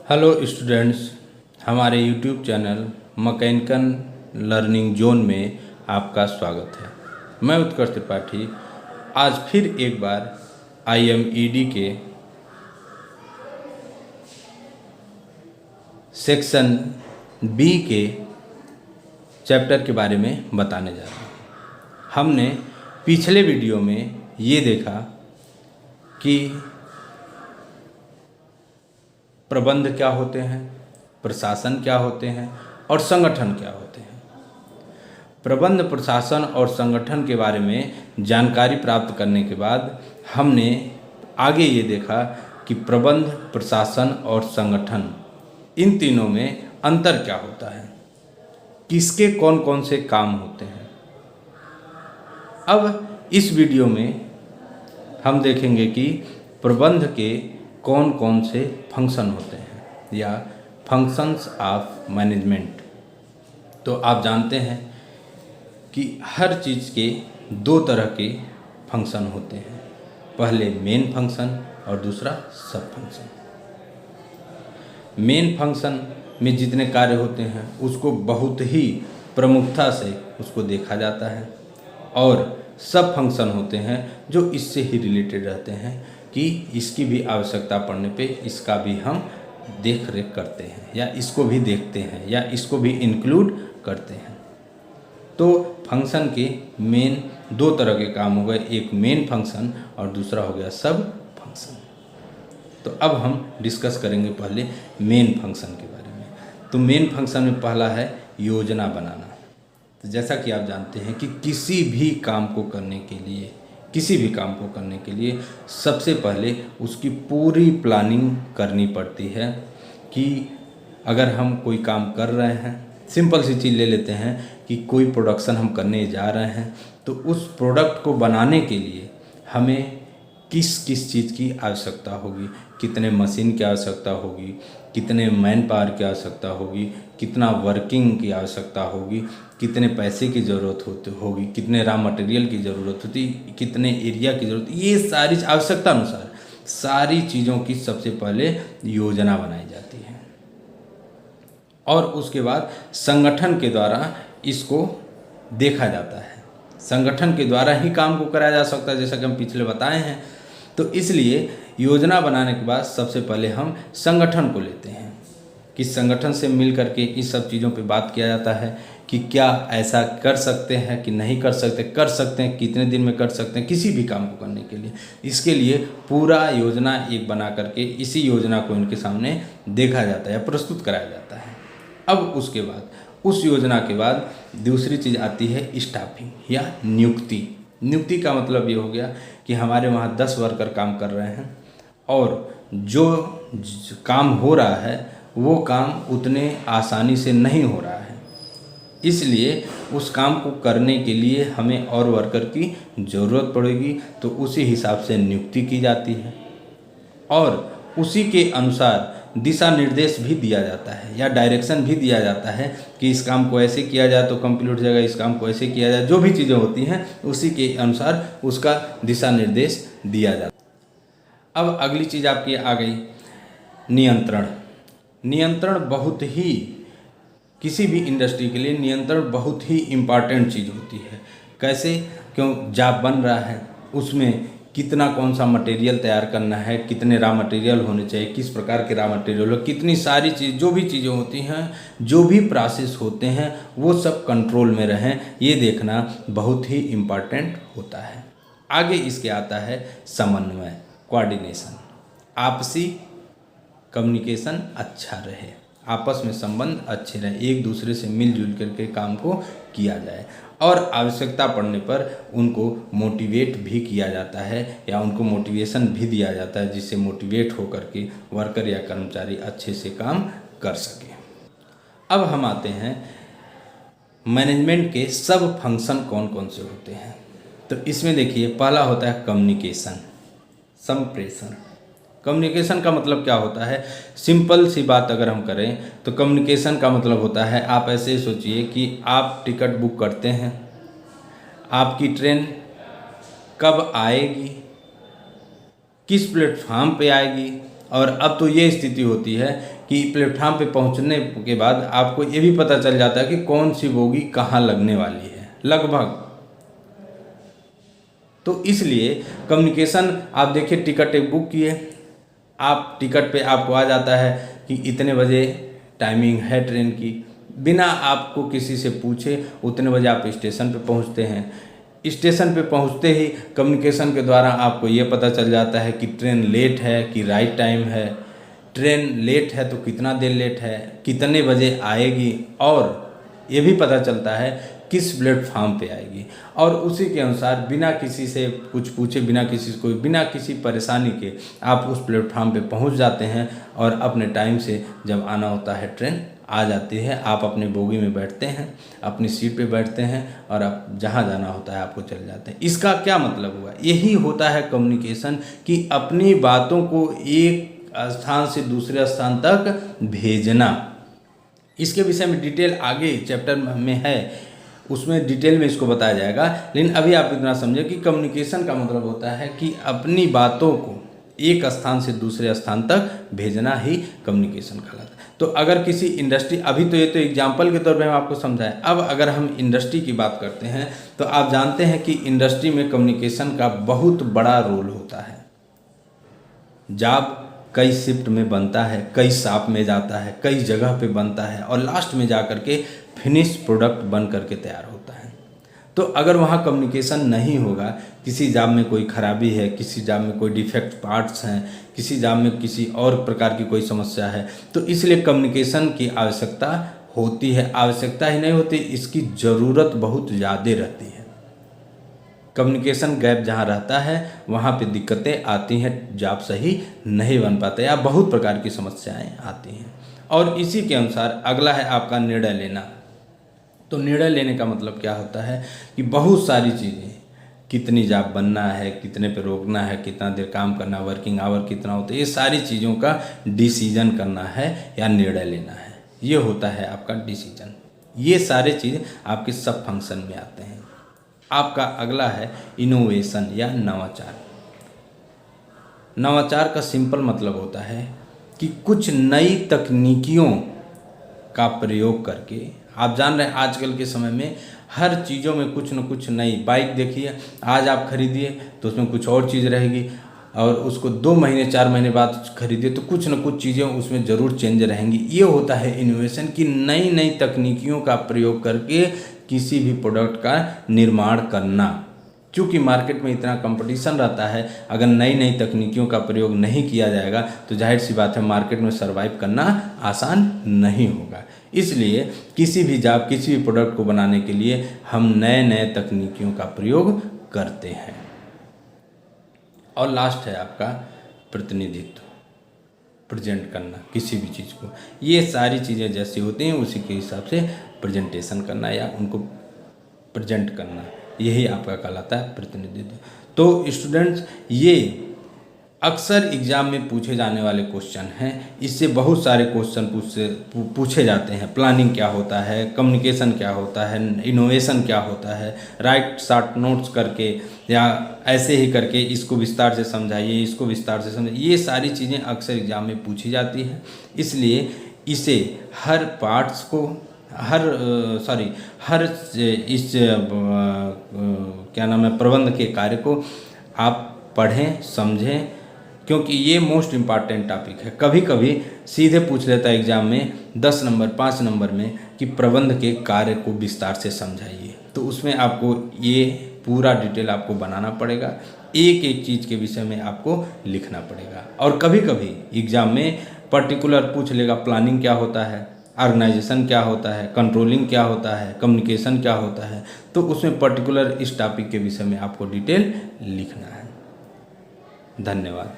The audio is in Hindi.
हेलो स्टूडेंट्स, हमारे YouTube channel mechanical learning zone में आपका स्वागत है। मैं उत्कर्ष त्रिपाठी आज फिर एक बार IMED के सेक्शन बी के चैप्टर के बारे में बताने जा रहा हूँ। हमने पिछले वीडियो में ये देखा कि प्रबंध क्या होते हैं, प्रशासन क्या होते हैं और संगठन क्या होते हैं। प्रबंध, प्रशासन और संगठन के बारे में जानकारी प्राप्त करने के बाद हमने आगे ये देखा कि प्रबंध, प्रशासन और संगठन, इन तीनों में अंतर क्या होता है, किसके कौन कौन से काम होते हैं। अब इस वीडियो में हम देखेंगे कि प्रबंध के कौन कौन से फंक्शन होते हैं या फंक्शंस ऑफ मैनेजमेंट। तो आप जानते हैं कि हर चीज़ के दो तरह के फंक्शन होते हैं, पहले मेन फंक्शन और दूसरा सब फंक्शन। मेन फंक्शन में जितने कार्य होते हैं उसको बहुत ही प्रमुखता से उसको देखा जाता है, और सब फंक्शन होते हैं जो इससे ही रिलेटेड रहते हैं कि इसकी भी आवश्यकता पड़ने पे इसका भी हम देख रेख करते हैं या इसको भी देखते हैं या इसको भी इंक्लूड करते हैं। तो फंक्शन के मेन दो तरह के काम हो गए, एक मेन फंक्शन और दूसरा हो गया सब फंक्शन। तो अब हम डिस्कस करेंगे पहले मेन फंक्शन के बारे में। तो मेन फंक्शन में पहला है योजना बनाना। तो जैसा कि आप जानते हैं कि किसी भी काम को करने के लिए सबसे पहले उसकी पूरी प्लानिंग करनी पड़ती है कि अगर हम कोई काम कर रहे हैं, सिंपल सी चीज़ ले लेते हैं कि कोई प्रोडक्शन हम करने जा रहे हैं, तो उस प्रोडक्ट को बनाने के लिए हमें किस किस चीज़ की आवश्यकता होगी, कितने मशीन की आवश्यकता होगी, कितने मैन पावर की आवश्यकता होगी, कितना वर्किंग की आवश्यकता होगी, कितने पैसे की ज़रूरत होगी, कितने रॉ मटेरियल की ज़रूरत होती, कितने एरिया की ज़रूरत, ये सारी आवश्यकता अनुसार सारी चीज़ों की सबसे पहले योजना बनाई जाती है। और उसके बाद संगठन के द्वारा इसको देखा जाता है। संगठन के द्वारा ही काम को कराया जा सकता है, जैसा कि हम पिछले बताए हैं। तो इसलिए योजना बनाने के बाद सबसे पहले हम संगठन को लेते हैं कि संगठन से मिल करके इस सब चीज़ों पे बात किया जाता है कि क्या ऐसा कर सकते हैं कि नहीं कर सकते हैं, कितने दिन में कर सकते हैं किसी भी काम को करने के लिए। इसके लिए पूरा योजना एक बना करके इसी योजना को इनके सामने देखा जाता है, प्रस्तुत कराया जाता है। अब उसके बाद उस योजना के बाद दूसरी चीज़ आती है स्टाफिंग या नियुक्ति। नियुक्ति का मतलब ये हो गया कि हमारे वहाँ 10 वर्कर काम कर रहे हैं और जो काम हो रहा है वो काम उतने आसानी से नहीं हो रहा है, इसलिए उस काम को करने के लिए हमें और वर्कर की ज़रूरत पड़ेगी। तो उसी हिसाब से नियुक्ति की जाती है और उसी के अनुसार दिशा निर्देश भी दिया जाता है या डायरेक्शन भी दिया जाता है कि इस काम को ऐसे किया जाए तो कंप्लीट हो जाएगा, इस काम को ऐसे किया जाए, जो भी चीज़ें होती हैं उसी के अनुसार उसका दिशा निर्देश दिया जाता है। अब अगली चीज़ आपकी आ गई नियंत्रण। नियंत्रण बहुत ही, किसी भी इंडस्ट्री के लिए नियंत्रण बहुत ही इम्पॉर्टेंट चीज़ होती है। कैसे? क्यों जॉब बन रहा है, उसमें कितना कौन सा मटेरियल तैयार करना है, कितने रॉ मटेरियल होने चाहिए, किस प्रकार के रॉ मटेरियल हो, कितनी सारी चीज़, जो भी चीज़ें होती हैं, जो भी प्रोसेस होते हैं वो सब कंट्रोल में रहें, ये देखना बहुत ही इम्पॉर्टेंट होता है। आगे इसके आता है समन्वय, कोऑर्डिनेशन। आपसी कम्युनिकेशन अच्छा रहे, आपस में संबंध अच्छे रहे, एक दूसरे से मिलजुल करके काम को किया जाए और आवश्यकता पड़ने पर उनको मोटिवेट भी किया जाता है या उनको मोटिवेशन भी दिया जाता है, जिससे मोटिवेट होकर के वर्कर या कर्मचारी अच्छे से काम कर सके। अब हम आते हैं मैनेजमेंट के सब फंक्शन कौन कौन से होते हैं। तो इसमें देखिए पहला होता है कम्युनिकेशन, संप्रेषण। कम्युनिकेशन का मतलब क्या होता है? सिंपल सी बात अगर हम करें तो कम्युनिकेशन का मतलब होता है, आप ऐसे सोचिए कि आप टिकट बुक करते हैं, आपकी ट्रेन कब आएगी, किस प्लेटफार्म पे आएगी और अब तो ये स्थिति होती है कि प्लेटफार्म पे पहुंचने के बाद आपको ये भी पता चल जाता है कि कौन सी बोगी कहाँ लगने वाली है लगभग। तो इसलिए कम्युनिकेशन, आप देखिए टिकट एक बुक किए, आप टिकट पे आपको आ जाता है कि इतने बजे टाइमिंग है ट्रेन की, बिना आपको किसी से पूछे उतने बजे आप स्टेशन पे पहुंचते हैं। स्टेशन पे पहुंचते ही कम्युनिकेशन के द्वारा आपको ये पता चल जाता है कि ट्रेन लेट है कि राइट टाइम है, ट्रेन लेट है तो कितना देर लेट है, कितने बजे आएगी, और ये भी पता चलता है किस प्लेटफार्म पे आएगी। और उसी के अनुसार बिना किसी से कुछ पूछे, बिना किसी परेशानी के आप उस प्लेटफार्म पे पहुंच जाते हैं और अपने टाइम से जब आना होता है ट्रेन आ जाती है, आप अपने बोगी में बैठते हैं, अपनी सीट पे बैठते हैं और आप जहाँ जाना होता है आपको चले जाते हैं। इसका क्या मतलब हुआ? यही होता है कम्युनिकेशन, कि अपनी बातों को एक स्थान से दूसरे स्थान तक भेजना। इसके विषय में डिटेल आगे चैप्टर में है, उसमें डिटेल में इसको बताया जाएगा, लेकिन अभी आप इतना समझे कि कम्युनिकेशन का मतलब होता है कि अपनी बातों को एक स्थान से दूसरे स्थान तक भेजना ही कम्युनिकेशन कहलाता है। तो अगर किसी इंडस्ट्री, अभी तो ये तो एग्जाम्पल के तौर पे हम आपको समझाएं, अब अगर हम इंडस्ट्री की बात करते हैं तो आप जानते हैं कि इंडस्ट्री में कम्युनिकेशन का बहुत बड़ा रोल होता है। जॉब कई शिफ्ट में बनता है, कई शॉप में जाता है, कई जगह पे बनता है और लास्ट में जा कर के फिनिश प्रोडक्ट बन करके तैयार होता है। तो अगर वहाँ कम्युनिकेशन नहीं होगा, किसी जॉब में कोई खराबी है, किसी जॉब में कोई डिफेक्ट पार्ट्स हैं, किसी जॉब में किसी और प्रकार की कोई समस्या है, तो इसलिए कम्युनिकेशन की आवश्यकता होती है। आवश्यकता ही नहीं होती, इसकी ज़रूरत बहुत ज़्यादा रहती है। कम्युनिकेशन गैप जहाँ रहता है वहाँ पे दिक्कतें आती हैं, जॉब सही नहीं बन पाता या बहुत प्रकार की समस्याएं आती हैं। और इसी के अनुसार अगला है आपका निर्णय लेना। तो निर्णय लेने का मतलब क्या होता है कि बहुत सारी चीज़ें, कितनी जॉब बनना है, कितने पे रोकना है, कितना देर काम करना, वर्किंग आवर कितना होता है, ये सारी चीज़ों का डिसीजन करना है या निर्णय लेना है, ये होता है आपका डिसीजन। ये सारे चीज़ आपके सब फंक्शन में आते हैं। आपका अगला है इनोवेशन या नवाचार। नवाचार का सिंपल मतलब होता है कि कुछ नई तकनीकियों का प्रयोग करके, आप जान रहे हैं आजकल के समय में हर चीज़ों में कुछ न कुछ नई, बाइक देखिए आज आप खरीदिए तो उसमें कुछ और चीज़ रहेगी, और उसको 2 महीने 4 महीने बाद खरीदिए तो कुछ न कुछ चीज़ें उसमें ज़रूर चेंज रहेंगी। ये होता है इनोवेशन, कि नई नई तकनीकियों का प्रयोग करके किसी भी प्रोडक्ट का निर्माण करना। क्योंकि मार्केट में इतना कंपटीशन रहता है, अगर नई नई तकनीकियों का प्रयोग नहीं किया जाएगा तो जाहिर सी बात है मार्केट में सर्वाइव करना आसान नहीं होगा। इसलिए किसी भी जॉब, किसी भी प्रोडक्ट को बनाने के लिए हम नए नए तकनीकियों का प्रयोग करते हैं। और लास्ट है आपका प्रतिनिधित्व, प्रेजेंट करना किसी भी चीज़ को। ये सारी चीज़ें जैसी होती हैं उसी के हिसाब से प्रेजेंटेशन करना या उनको प्रेजेंट करना, यही आपका कहलाता है प्रतिनिधित्व। तो स्टूडेंट्स, ये अक्सर एग्जाम में पूछे जाने वाले क्वेश्चन हैं। इससे बहुत सारे क्वेश्चन पूछे जाते हैं। प्लानिंग क्या होता है, कम्युनिकेशन क्या होता है, इनोवेशन क्या होता है, राइट शॉर्ट नोट्स करके या ऐसे ही करके इसको विस्तार से समझाइए, इसको विस्तार से समझाइए, ये सारी चीज़ें अक्सर एग्जाम में पूछी जाती हैं। इसलिए इसे हर पार्ट्स को क्या नाम है, प्रबंध के कार्य को आप पढ़ें, समझें, क्योंकि ये मोस्ट इम्पॉर्टेंट टॉपिक है। कभी कभी सीधे पूछ लेता है एग्जाम में 10 नंबर 5 नंबर में कि प्रबंध के कार्य को विस्तार से समझाइए, तो उसमें आपको ये पूरा डिटेल आपको बनाना पड़ेगा, एक एक चीज़ के विषय में आपको लिखना पड़ेगा। और कभी कभी एग्जाम में पर्टिकुलर पूछ लेगा प्लानिंग क्या होता है, ऑर्गेनाइजेशन क्या होता है, कंट्रोलिंग क्या होता है, कम्युनिकेशन क्या होता है, तो उसमें पर्टिकुलर इस टॉपिक के विषय में आपको डिटेल लिखना है। धन्यवाद।